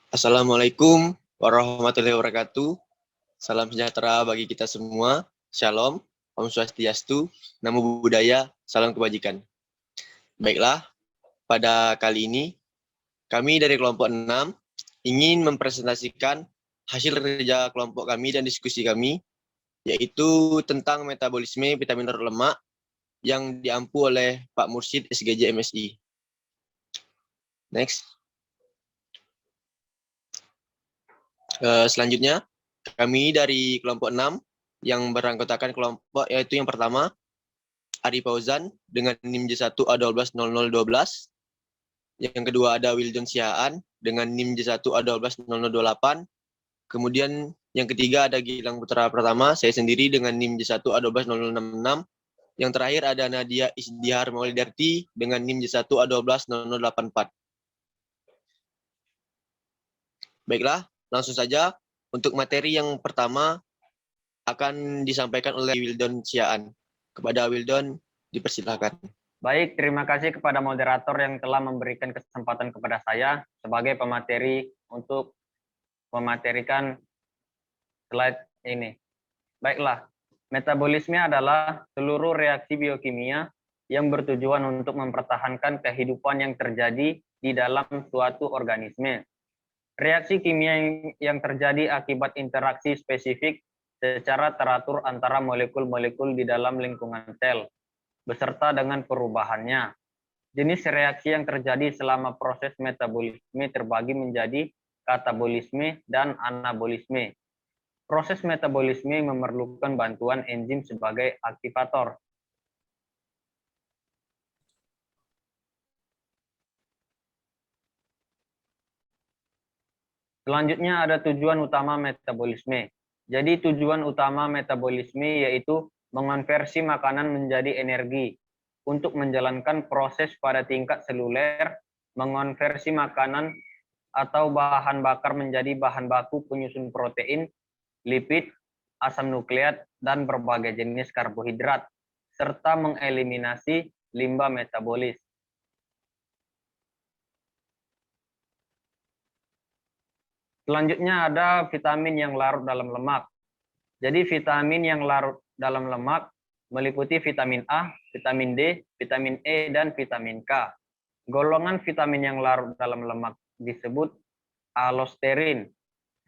Assalamualaikum warahmatullahi wabarakatuh. Salam sejahtera bagi kita semua. Shalom, Om Swastiastu, Namo Buddhaya, salam kebajikan. Baiklah, pada kali ini kami dari kelompok 6 ingin mempresentasikan hasil kerja kelompok kami dan diskusi kami, yaitu tentang metabolisme vitamin lemak yang diampu oleh Pak Mursyid SGJ MSI. Next. Selanjutnya, kami dari kelompok 6 yang beranggotakan kelompok yaitu yang pertama, Ari Fauzan dengan NIM J1A120012. Yang kedua ada Wildon Siaan dengan NIM J1A120028. Kemudian yang ketiga ada Gilang Putra Pratama, saya sendiri dengan NIM J1A12066. Yang terakhir ada Nadia Isdihar Maulidarti dengan NIM J1A120084. Baiklah, langsung saja untuk materi yang pertama akan disampaikan oleh Wildon Siaan. Kepada Wildon, dipersilakan. Baik, terima kasih kepada moderator yang telah memberikan kesempatan kepada saya sebagai pemateri untuk mematerikan slide ini. Baiklah, metabolisme adalah seluruh reaksi biokimia yang bertujuan untuk mempertahankan kehidupan yang terjadi di dalam suatu organisme. Reaksi kimia yang terjadi akibat interaksi spesifik secara teratur antara molekul-molekul di dalam lingkungan sel, beserta dengan perubahannya. Jenis reaksi yang terjadi selama proses metabolisme terbagi menjadi katabolisme dan anabolisme. Proses metabolisme memerlukan bantuan enzim sebagai aktivator. Selanjutnya ada tujuan utama metabolisme. Jadi tujuan utama metabolisme yaitu mengonversi makanan menjadi energi untuk menjalankan proses pada tingkat seluler, mengonversi makanan atau bahan bakar menjadi bahan baku penyusun protein, lipid, asam nukleat, dan berbagai jenis karbohidrat, serta mengeliminasi limbah metabolis. Selanjutnya ada vitamin yang larut dalam lemak. Jadi vitamin yang larut dalam lemak meliputi vitamin A, vitamin D, vitamin E, dan vitamin K. Golongan vitamin yang larut dalam lemak disebut alosterin.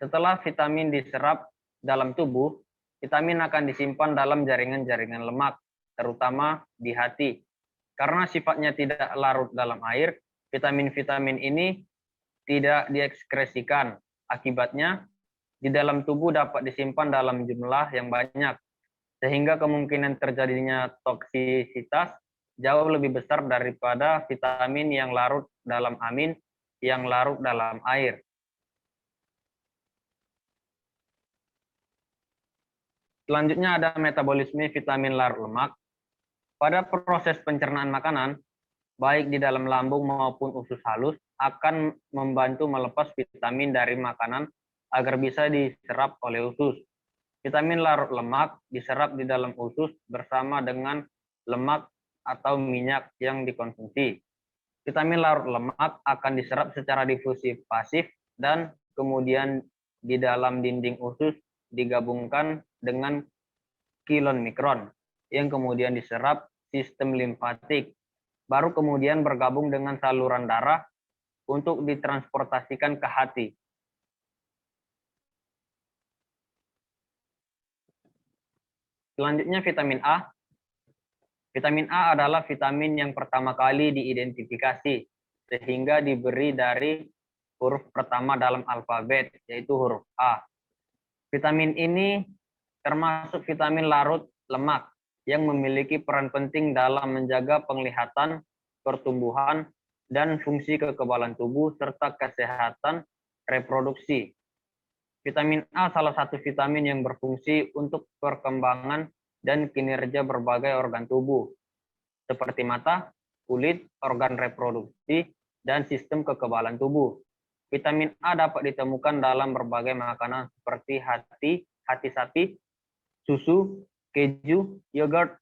Setelah vitamin diserap dalam tubuh, vitamin akan disimpan dalam jaringan-jaringan lemak, terutama di hati. Karena sifatnya tidak larut dalam air, vitamin-vitamin ini tidak diekskresikan. Akibatnya, di dalam tubuh dapat disimpan dalam jumlah yang banyak, sehingga kemungkinan terjadinya toksisitas jauh lebih besar daripada vitamin yang larut dalam amin yang larut dalam air. Selanjutnya ada metabolisme vitamin larut lemak. Pada proses pencernaan makanan, baik di dalam lambung maupun usus halus, akan membantu melepas vitamin dari makanan agar bisa diserap oleh usus. Vitamin larut lemak diserap di dalam usus bersama dengan lemak atau minyak yang dikonsumsi. Vitamin larut lemak akan diserap secara difusif pasif dan kemudian di dalam dinding usus digabungkan dengan kilon mikron yang kemudian diserap sistem limfatik, baru kemudian bergabung dengan saluran darah untuk ditransportasikan ke hati. Selanjutnya vitamin A. Vitamin A adalah vitamin yang pertama kali diidentifikasi sehingga diberi dari huruf pertama dalam alfabet, yaitu huruf A. Vitamin ini termasuk vitamin larut lemak yang memiliki peran penting dalam menjaga penglihatan, pertumbuhan, dan fungsi kekebalan tubuh serta kesehatan reproduksi. Vitamin A salah satu vitamin yang berfungsi untuk perkembangan dan kinerja berbagai organ tubuh, seperti mata, kulit, organ reproduksi, dan sistem kekebalan tubuh. Vitamin A dapat ditemukan dalam berbagai makanan seperti hati sapi, susu, keju, yogurt,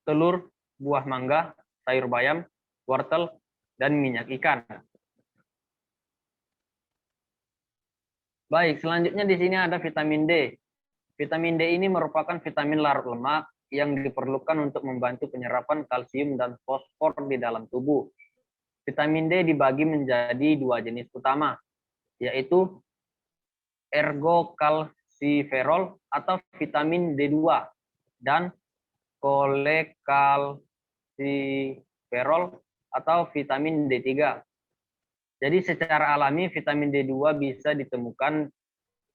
telur, buah mangga, sayur bayam, wortel, dan minyak ikan. Baik, selanjutnya di sini ada vitamin D. Vitamin D ini merupakan vitamin larut lemak yang diperlukan untuk membantu penyerapan kalsium dan fosfor di dalam tubuh. Vitamin D dibagi menjadi dua jenis utama, yaitu ergokalsiferol atau vitamin D2 dan kolekalsiferol atau vitamin D3. Jadi secara alami vitamin D2 bisa ditemukan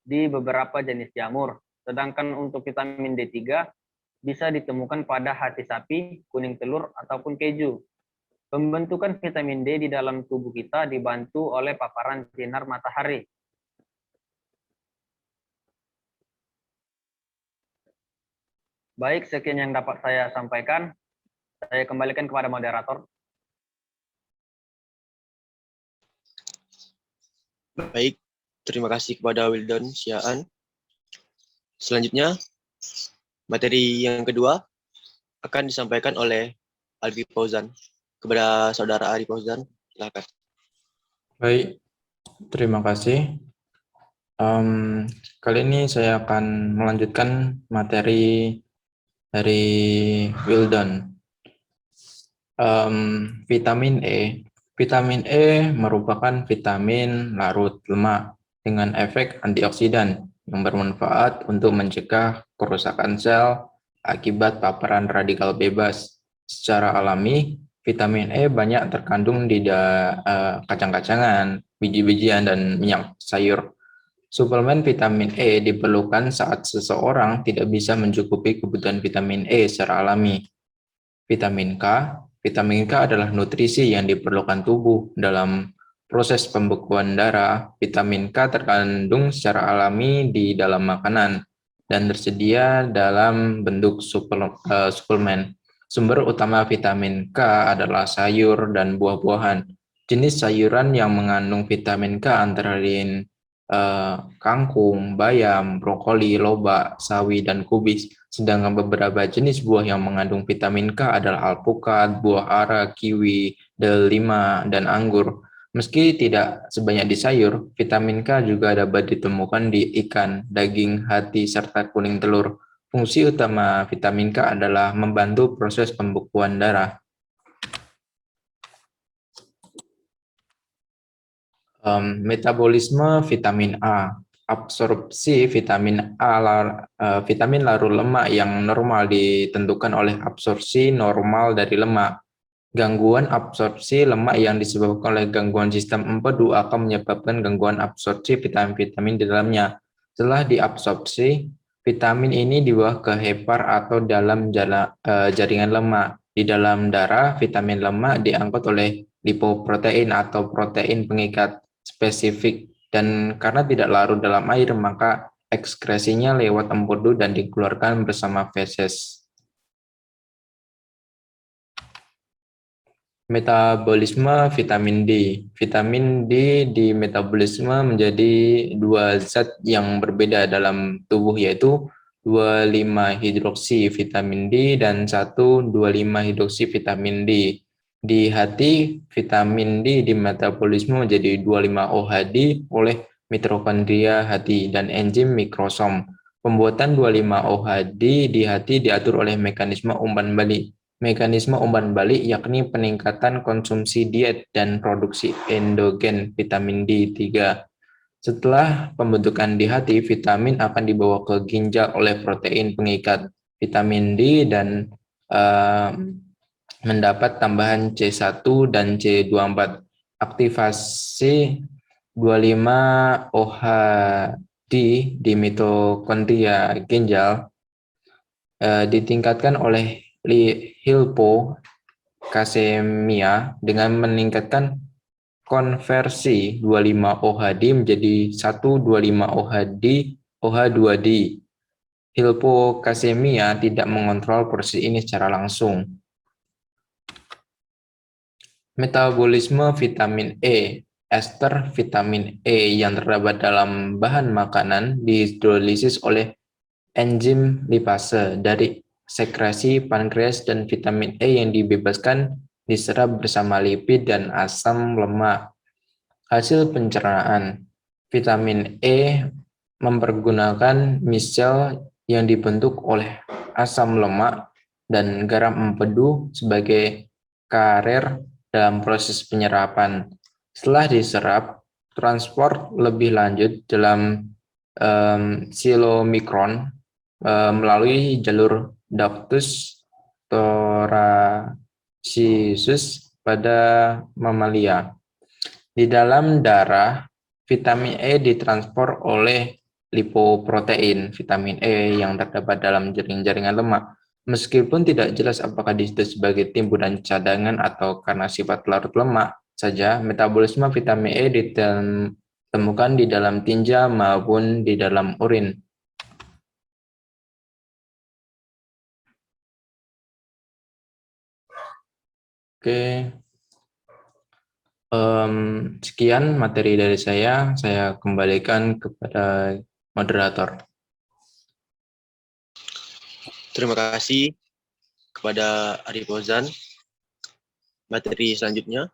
di beberapa jenis jamur, sedangkan untuk vitamin D3 bisa ditemukan pada hati sapi, kuning telur, ataupun keju. Pembentukan vitamin D di dalam tubuh kita dibantu oleh paparan sinar matahari. Baik, sekian yang dapat saya sampaikan. Saya kembalikan kepada moderator. Baik, terima kasih kepada Wildon Siaan. Selanjutnya, materi yang kedua akan disampaikan oleh Alfi Fauzan. Kepada saudara Ari Fauzan, silakan. Baik, terima kasih. Kali ini saya akan melanjutkan materi dari Wildon. Vitamin E. Vitamin E merupakan vitamin larut lemak dengan efek antioksidan yang bermanfaat untuk mencegah kerusakan sel akibat paparan radikal bebas. Secara alami, vitamin E banyak terkandung di kacang-kacangan, biji-bijian, dan minyak sayur. Suplemen vitamin E diperlukan saat seseorang tidak bisa mencukupi kebutuhan vitamin E secara alami. Vitamin K. Vitamin K adalah nutrisi yang diperlukan tubuh dalam proses pembekuan darah. Vitamin K terkandung secara alami di dalam makanan dan tersedia dalam bentuk suplemen. Sumber utama vitamin K adalah sayur dan buah-buahan. Jenis sayuran yang mengandung vitamin K antara lain kangkung, bayam, brokoli, lobak, sawi, dan kubis. Sedangkan beberapa jenis buah yang mengandung vitamin K adalah alpukat, buah ara, kiwi, delima, dan anggur. Meski tidak sebanyak di sayur, vitamin K juga dapat ditemukan di ikan, daging, hati, serta kuning telur. Fungsi utama vitamin K adalah membantu proses pembekuan darah. Metabolisme vitamin A. Absorpsi vitamin A, vitamin larut lemak yang normal ditentukan oleh absorpsi normal dari lemak. Gangguan absorpsi lemak yang disebabkan oleh gangguan sistem empedu akan menyebabkan gangguan absorpsi vitamin-vitamin di dalamnya. Setelah diabsorpsi, vitamin ini dibawa ke hepar atau dalam jaringan lemak. Di dalam darah, vitamin lemak diangkut oleh lipoprotein atau protein pengikat spesifik, dan karena tidak larut dalam air, maka ekskresinya lewat empedu dan dikeluarkan bersama feses. Metabolisme vitamin D. Vitamin D di metabolisme menjadi dua zat yang berbeda dalam tubuh, yaitu 2,5-hidroksi vitamin D dan 1,25-hidroksi vitamin D. Di hati, vitamin D di metabolisme menjadi 25-OHD oleh mitokondria hati dan enzim mikrosom. Pembuatan 25-OHD di hati diatur oleh mekanisme umpan balik. Mekanisme umpan balik yakni peningkatan konsumsi diet dan produksi endogen vitamin D3. Setelah pembentukan di hati, vitamin akan dibawa ke ginjal oleh protein pengikat vitamin D dan mendapat tambahan C1 dan C24. Aktivasi 25-OHD di mitokondria ginjal ditingkatkan oleh hipokasemia dengan meningkatkan konversi 25-OHD menjadi 1,25-OHD OH2D. Hipokasemia tidak mengontrol proses ini secara langsung. Metabolisme vitamin E. Ester vitamin E yang terdapat dalam bahan makanan dihidrolisis oleh enzim lipase dari sekresi pankreas, dan vitamin E yang dibebaskan diserap bersama lipid dan asam lemak. Hasil pencernaan. Vitamin E mempergunakan micelle yang dibentuk oleh asam lemak dan garam empedu sebagai karier dalam proses penyerapan. Setelah diserap, transport lebih lanjut dalam silomikron melalui jalur ductus thoracisus pada mamalia. Di dalam darah, vitamin E ditransport oleh lipoprotein, vitamin E yang terdapat dalam jaring-jaringan lemak. Meskipun tidak jelas apakah disebut sebagai timbunan cadangan atau karena sifat larut lemak saja, metabolisme vitamin E ditemukan di dalam tinja maupun di dalam urin. Oke. Sekian materi dari saya kembalikan kepada moderator. Terima kasih kepada Ari Fauzan. Materi selanjutnya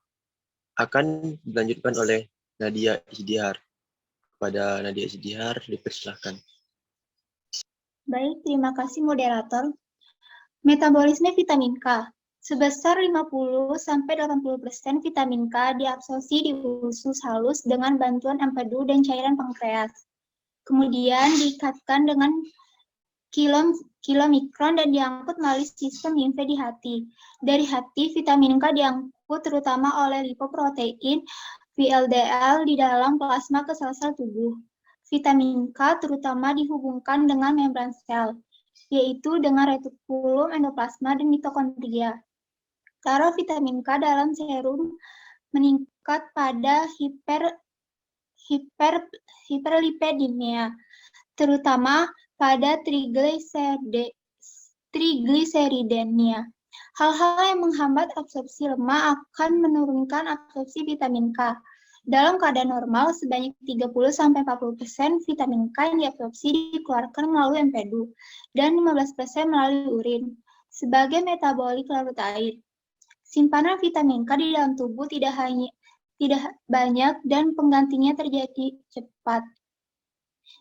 akan dilanjutkan oleh Nadia Isdihar. Kepada Nadia Isdihar, dipersilahkan. Baik, terima kasih moderator. Metabolisme vitamin K. Sebesar 50-80% vitamin K diabsorpsi di usus halus dengan bantuan empedu dan cairan pankreas. Kemudian diikatkan dengan kilomikron dan diangkut melalui sistem limfe di hati. Dari hati, vitamin K diangkut terutama oleh lipoprotein VLDL di dalam plasma ke sel-sel tubuh. Vitamin K terutama dihubungkan dengan membran sel, yaitu dengan retikulum endoplasma dan mitokondria. Kadar vitamin K dalam serum meningkat pada hiperlipidemia, terutama pada triglyceridemia. Hal-hal yang menghambat absorpsi lemak akan menurunkan absorpsi vitamin K. Dalam keadaan normal, sebanyak 30-40% vitamin K yang diabsorpsi dikeluarkan melalui empedu dan 15% melalui urin sebagai metabolik larut air. Simpanan vitamin K di dalam tubuh tidak banyak dan penggantinya terjadi cepat.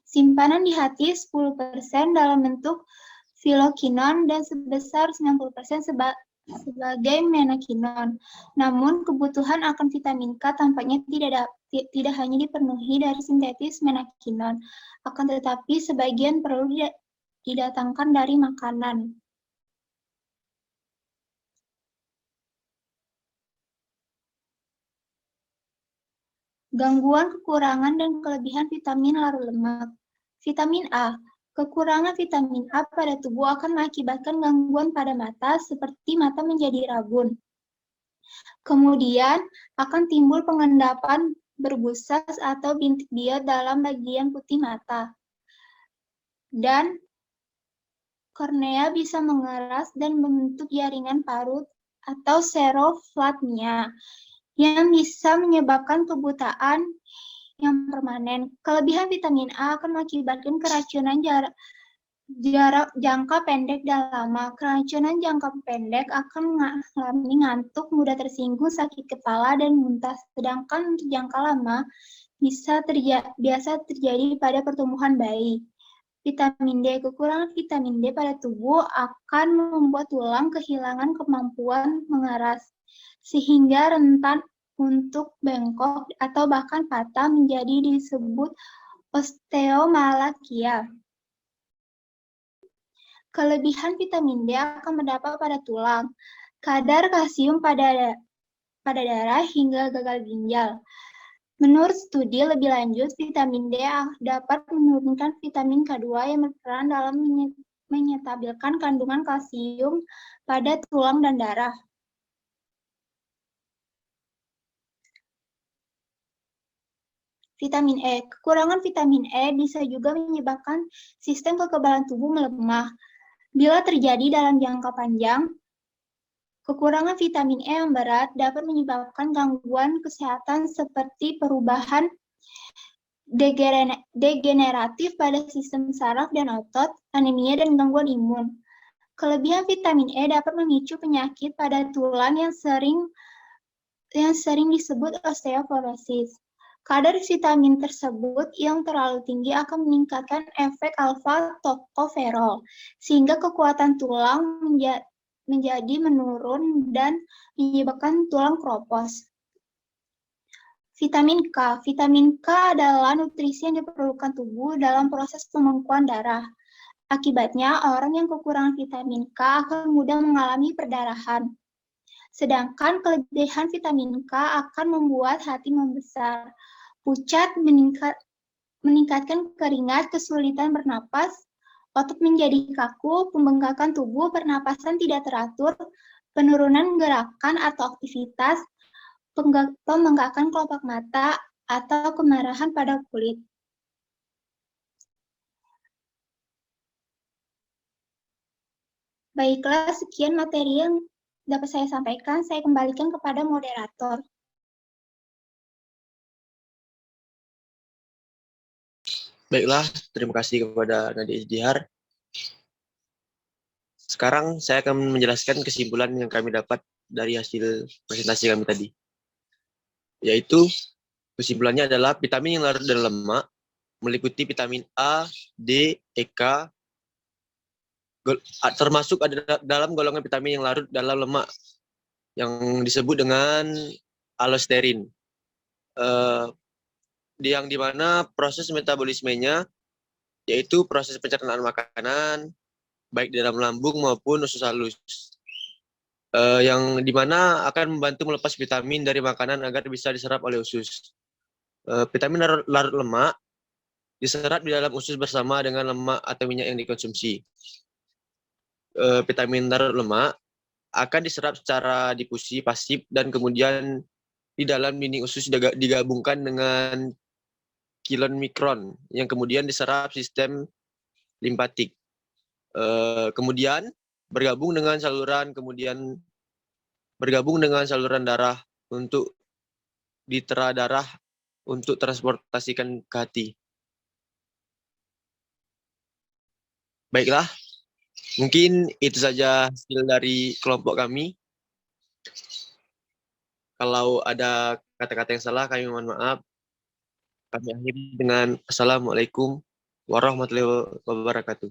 Simpanan di hati 10% dalam bentuk filokinon dan sebesar 90% sebagai menakinon. Namun, kebutuhan akan vitamin K tampaknya tidak hanya dipenuhi dari sintesis menakinon, akan tetapi sebagian perlu didatangkan dari makanan. Gangguan kekurangan dan kelebihan vitamin larut lemak. Vitamin A. Kekurangan vitamin A pada tubuh akan mengakibatkan gangguan pada mata seperti mata menjadi rabun. Kemudian akan timbul pengendapan berbusa atau bintik diod dalam bagian putih mata. Dan kornea bisa mengeras dan membentuk jaringan parut atau seroflapnia yang bisa menyebabkan kebutaan yang permanen. Kelebihan vitamin A akan mengakibatkan keracunan jangka pendek dan lama. Keracunan jangka pendek akan mengalami ngantuk, mudah tersinggung, sakit kepala, dan muntah. Sedangkan untuk jangka lama biasa terjadi pada pertumbuhan bayi. Vitamin D. Kekurangan vitamin D pada tubuh akan membuat tulang kehilangan kemampuan mengeras, sehingga rentan untuk bengkok atau bahkan patah menjadi disebut osteomalakia. Kelebihan vitamin D akan berdampak pada tulang, kadar kalsium pada darah hingga gagal ginjal. Menurut studi lebih lanjut, vitamin D dapat menurunkan vitamin K2 yang berperan dalam menyetabilkan kandungan kalsium pada tulang dan darah. Vitamin E. Kekurangan vitamin E bisa juga menyebabkan sistem kekebalan tubuh melemah. Bila terjadi dalam jangka panjang, kekurangan vitamin E yang berat dapat menyebabkan gangguan kesehatan seperti perubahan degeneratif pada sistem saraf dan otot, anemia, dan gangguan imun. Kelebihan vitamin E dapat memicu penyakit pada tulang yang sering disebut osteoporosis. Kadar vitamin tersebut yang terlalu tinggi akan meningkatkan efek alfa tokoferol, sehingga kekuatan tulang menjadi menurun dan menyebabkan tulang keropos. Vitamin K. Vitamin K adalah nutrisi yang diperlukan tubuh dalam proses pembekuan darah. Akibatnya, orang yang kekurangan vitamin K akan mudah mengalami perdarahan. Sedangkan kelebihan vitamin K akan membuat hati membesar, pucat, meningkatkan keringat, kesulitan bernapas, otot menjadi kaku, pembengkakan tubuh, pernapasan tidak teratur, penurunan gerakan atau aktivitas, pembengkakan kelopak mata, atau kemarahan pada kulit. Baiklah, sekian materi yang dapat saya sampaikan. Saya kembalikan kepada moderator. Baiklah, terima kasih kepada Nadia Izdihar. Sekarang saya akan menjelaskan kesimpulan yang kami dapat dari hasil presentasi kami tadi. Yaitu, kesimpulannya adalah vitamin yang larut dalam lemak meliputi vitamin A, D, E, K, termasuk ada dalam golongan vitamin yang larut dalam lemak yang disebut dengan allosterin, yang dimana proses metabolismenya yaitu proses pencernaan makanan baik di dalam lambung maupun usus halus, yang dimana akan membantu melepas vitamin dari makanan agar bisa diserap oleh usus. Vitamin larut lemak diserap di dalam usus bersama dengan lemak atau minyak yang dikonsumsi. Vitamin larut lemak akan diserap secara difusi pasif dan kemudian di dalam dinding usus digabungkan dengan kilon mikron yang kemudian diserap sistem limpatik. Kemudian bergabung dengan saluran darah untuk ditera darah untuk transportasikan ke hati. Baiklah, mungkin itu saja hasil dari kelompok kami. Kalau ada kata-kata yang salah, kami mohon maaf. Kami akhiri dengan Assalamualaikum warahmatullahi wabarakatuh.